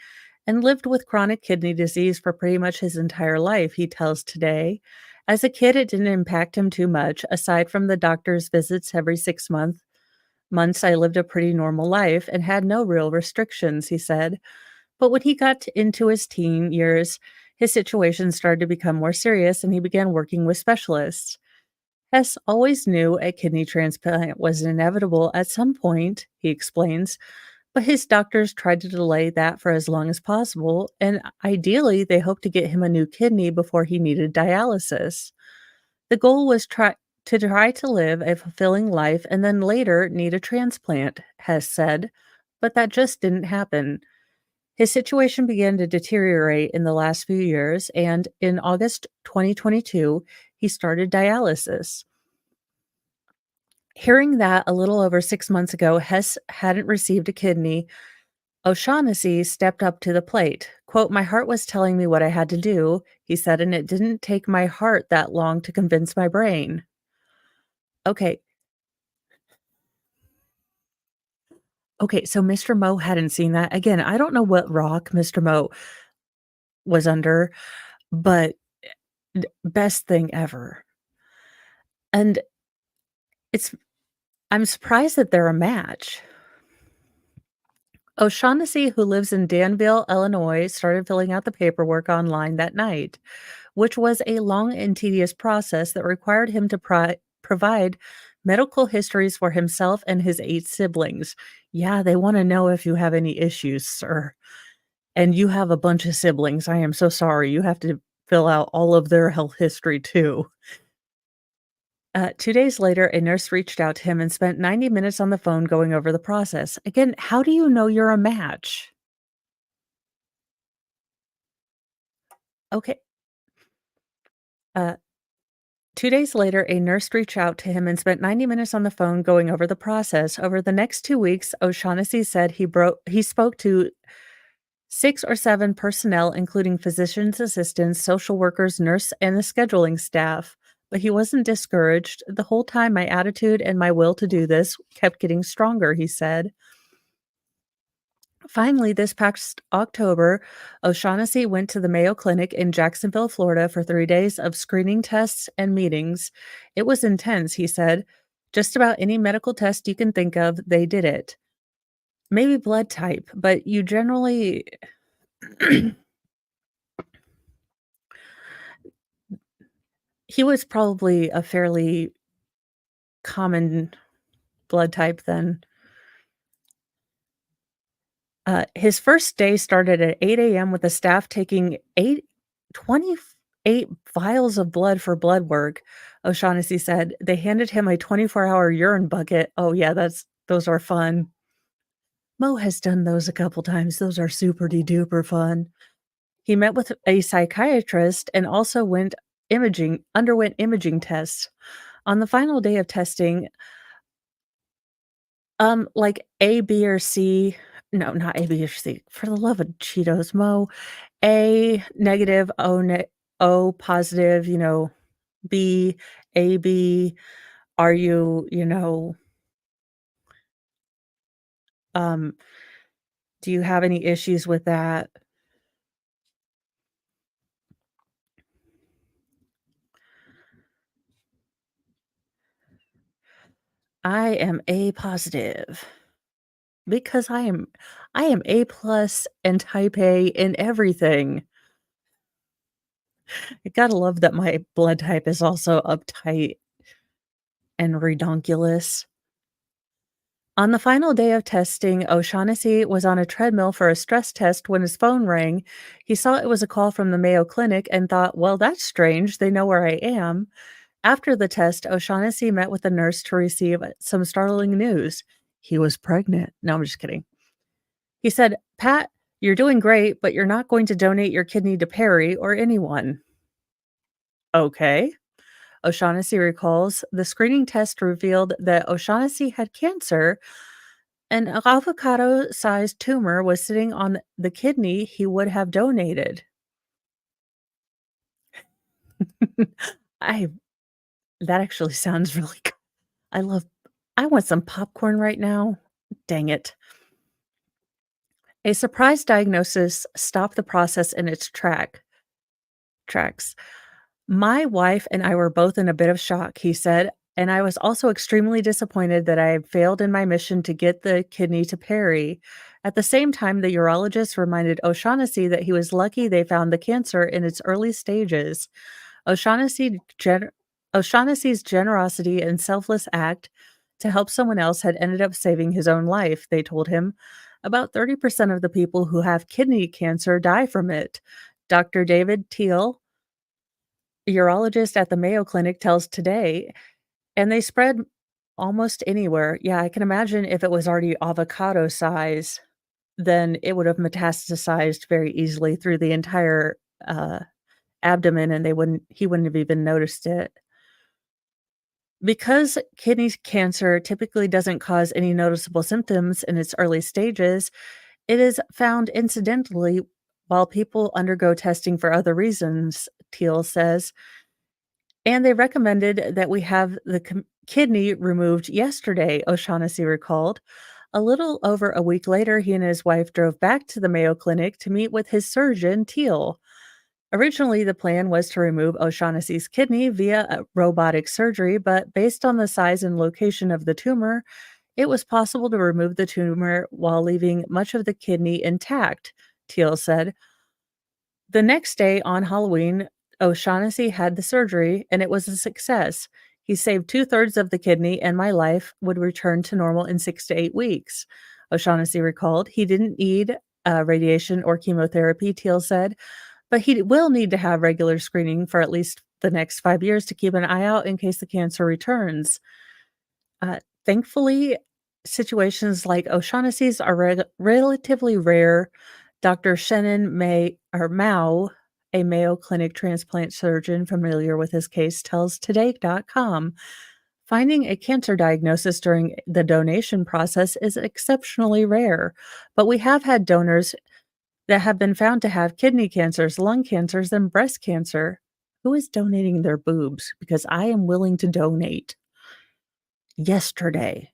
and lived with chronic kidney disease for pretty much his entire life, he tells Today. As a kid, it didn't impact him too much. Aside from the doctor's visits every 6 months, I lived a pretty normal life and had no real restrictions, he said. But when he got into his teen years, his situation started to become more serious and he began working with specialists. Hess always knew a kidney transplant was inevitable at some point, he explains, but his doctors tried to delay that for as long as possible, and ideally, they hoped to get him a new kidney before he needed dialysis. The goal was try to live a fulfilling life and then later need a transplant, Hess said, but that just didn't happen. His situation began to deteriorate in the last few years, and in August 2022, he started dialysis. Hearing that a little over 6 months ago, Hess hadn't received a kidney, O'Shaughnessy stepped up to the plate. Quote, my heart was telling me what I had to do, he said, and it didn't take my heart that long to convince my brain. Okay, okay, so Mr. Mo hadn't seen that. Again, I don't know what rock Mr. Mo was under, but best thing ever. And it's I'm surprised that they're a match. O'Shaughnessy, who lives in Danville, Illinois, started filling out the paperwork online that night, which was a long and tedious process that required him to provide medical histories for himself and his 8 siblings. Yeah, they want to know if you have any issues, sir. And you have a bunch of siblings. I am so sorry. You have to fill out all of their health history too. 2 days later, a nurse reached out to him and spent 90 minutes on the phone going over the process. Again, how do you know you're a match? Okay. Uh, 2 days later, a nurse reached out to him and spent 90 minutes on the phone going over the process. Over the next 2 weeks, O'Shaughnessy said he spoke to 6 or 7 personnel, including physicians, assistants, social workers, nurse, and the scheduling staff. But he wasn't discouraged. The whole time, my attitude and my will to do this kept getting stronger, he said. Finally, this past October, O'Shaughnessy went to the Mayo Clinic in Jacksonville, Florida for 3 days of screening tests and meetings. It was intense, he said. Just about any medical test you can think of, they did it. Maybe blood type, but you generally he was probably a fairly common blood type then. His first day started at 8 a.m. with the staff taking 28 vials of blood for blood work, O'Shaughnessy said. They handed him a 24-hour urine bucket. Oh, yeah, those are fun. Mo has done those a couple times. Those are super-de-duper fun. He met with a psychiatrist and also underwent imaging tests. On the final day of testing, like A, B, or C no, not A, B, or C, for the love of Cheetos, Mo. A negative, O positive, B, AB, are you, um, do you have any issues with that? I am A positive because I am A plus and type A in everything. I gotta love that my blood type is also uptight and redonkulous. On the final day of testing, O'Shaughnessy was on a treadmill for a stress test when his phone rang. He saw it was a call from the Mayo Clinic and thought, well, that's strange. They know where I am. After the test, O'Shaughnessy met with a nurse to receive some startling news. He was pregnant. No, I'm just kidding. He said, Pat, you're doing great, but you're not going to donate your kidney to Perry or anyone. Okay. O'Shaughnessy recalls the screening test revealed that O'Shaughnessy had cancer. An avocado-sized tumor was sitting on the kidney he would have donated. I that actually sounds really good. I love I want some popcorn right now. Dang it. A surprise diagnosis stopped the process in its tracks. My wife and I were both in a bit of shock, he said, and I was also extremely disappointed that I had failed in my mission to get the kidney to Perry. At the same time, the urologist reminded O'Shaughnessy that he was lucky they found the cancer in its early stages. O'Shaughnessy gen- O'Shaughnessy's generosity and selfless act to help someone else had ended up saving his own life, they told him. About 30% of the people who have kidney cancer die from it. Dr. David Teal, urologist at the Mayo Clinic, tells Today, and they spread almost anywhere. Yeah, I can imagine if it was already avocado size, then it would have metastasized very easily through the entire, abdomen, and he wouldn't have even noticed it. Because kidney cancer typically doesn't cause any noticeable symptoms in its early stages, it is found incidentally while people undergo testing for other reasons, Teal says. And they recommended that we have the kidney removed yesterday, O'Shaughnessy recalled. A little over a week later, he and his wife drove back to the Mayo Clinic to meet with his surgeon, Teal. Originally, the plan was to remove O'Shaughnessy's kidney via a robotic surgery, but based on the size and location of the tumor, it was possible to remove the tumor while leaving much of the kidney intact, Teal said. The next day on Halloween, O'Shaughnessy had the surgery, and it was a success. He saved two-thirds of the kidney, and my life would return to normal in 6 to 8 weeks. O'Shaughnessy recalled he didn't need radiation or chemotherapy, Teal said, but he will need to have regular screening for at least the next 5 years to keep an eye out in case the cancer returns. Thankfully, situations like O'Shaughnessy's are relatively rare. Dr. Shannon Mao, a Mayo Clinic transplant surgeon familiar with his case, tells Today.com finding a cancer diagnosis during the donation process is exceptionally rare, but we have had donors that have been found to have kidney cancers, lung cancers, and breast cancer. Who is donating their boobs? Because I am willing to donate. Yesterday.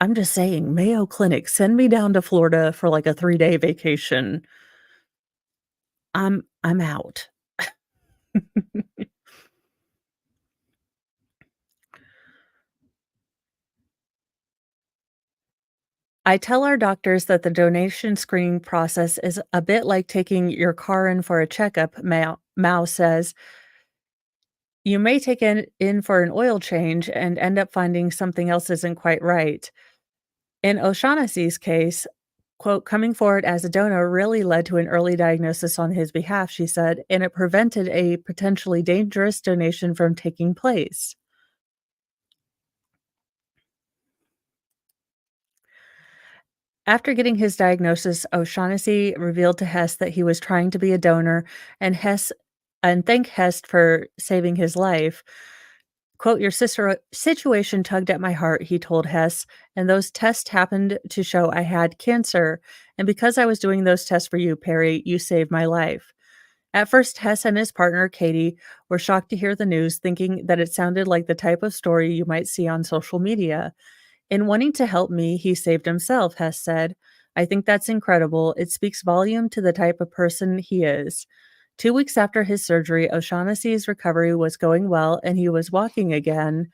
I'm just saying, Mayo Clinic, send me down to Florida for like a 3-day vacation. I'm out. I tell our doctors that the donation screening process is a bit like taking your car in for a checkup, Mao says. You may take it in for an oil change and end up finding something else isn't quite right. In O'Shaughnessy's case, quote, coming forward as a donor really led to an early diagnosis on his behalf, she said, and it prevented a potentially dangerous donation from taking place. After getting his diagnosis, O'Shaughnessy revealed to Hess that he was trying to be a donor, and Hess and thank Hest for saving his life. Quote, "Your sister situation tugged at my heart," he told Hess, "and those tests happened to show I had cancer. And because I was doing those tests for you, Perry, you saved my life." At first, Hess and his partner, Katie, were shocked to hear the news, thinking that it sounded like the type of story you might see on social media. "In wanting to help me, he saved himself," Hess said. "I think that's incredible. It speaks volume to the type of person he is." 2 weeks after his surgery, O'Shaughnessy's recovery was going well and he was walking again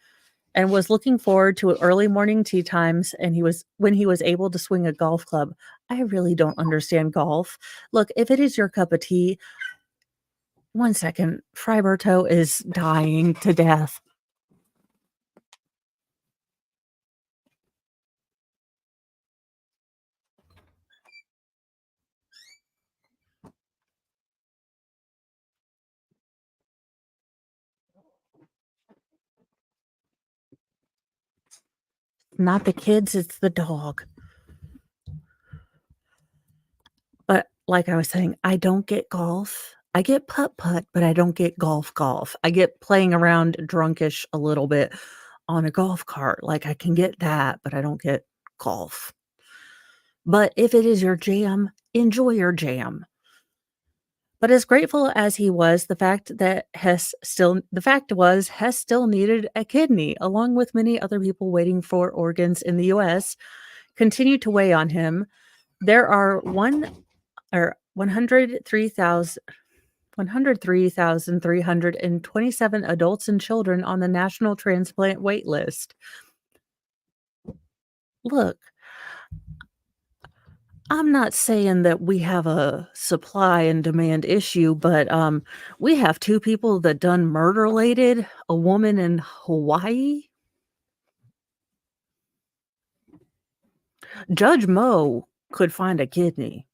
and was looking forward to early morning tea times and he was able to swing a golf club. I really don't understand golf. Look, if it is your cup of tea, one second, Friberto is dying to death. Not the kids, it's the dog. But like I was saying, I don't get golf. I get putt-putt, but I don't get golf. I get playing around drunkish a little bit on a golf cart, like, I can get that, but I don't get golf. But if it is your jam, enjoy your jam. But as grateful as he was, the fact was Hess still needed a kidney, along with many other people waiting for organs in the US, continued to weigh on him. There are 103,327 adults and children on the national transplant wait list. Look, I'm not saying that we have a supply and demand issue, but, we have 2 people that done murder-lated a woman in Hawaii. Judge Moe could find a kidney,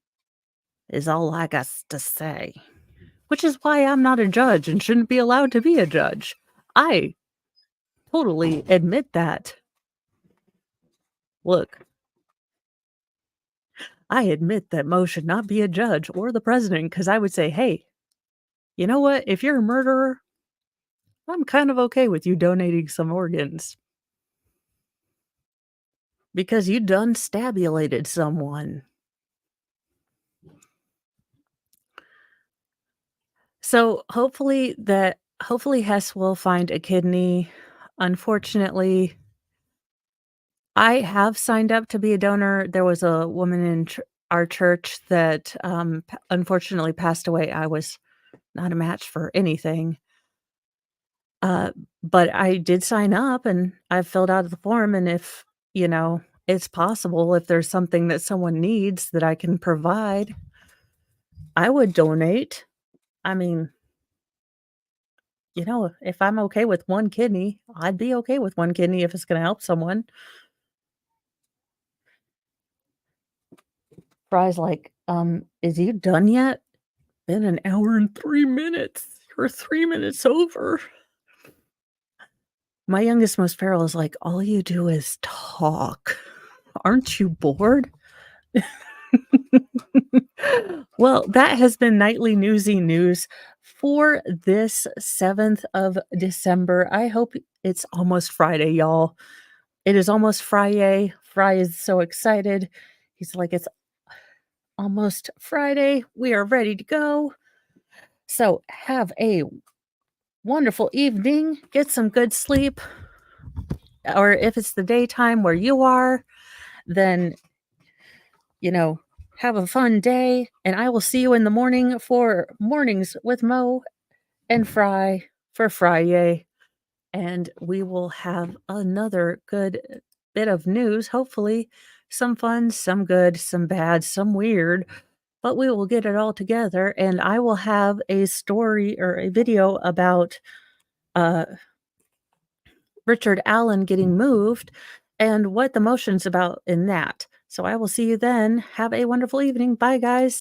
is all I got to say, which is why I'm not a judge and shouldn't be allowed to be a judge. I totally admit that. Look, I admit that Mo should not be a judge or the president because I would say, "Hey, you know what? If you're a murderer, I'm kind of okay with you donating some organs because you done stabulated someone." So hopefully Hess will find a kidney. Unfortunately, I have signed up to be a donor. There was a woman in our church that unfortunately passed away. I was not a match for anything. Uh, but I did sign up and I filled out the form. And if, you know, it's possible, if there's something that someone needs that I can provide, I would donate. I mean, if I'm okay with one kidney, I'd be okay with one kidney if it's going to help someone. Fry's like, is you done yet? Been an hour and 3 minutes. You're 3 minutes over. My youngest, most feral, is like, all you do is talk. Aren't you bored? Well, that has been Nightly Newsy News for this 7th of December. I hope it's almost Friday, y'all. It is almost Friday. Fry is so excited. He's like, it's almost Friday. We are ready to go. So have a wonderful evening. Get some good sleep. Or if it's the daytime where you are, then, you know, have a fun day. And I will see you in the morning for Mornings with Mo and Fry for Friday. And we will have another good bit of news. Hopefully, some fun, some good, some bad, some weird. But we will get it all together. And I will have a story or a video about uh, Richard Allen getting moved and what the motion's about in that. So I will see you then. Have a wonderful evening. Bye, guys.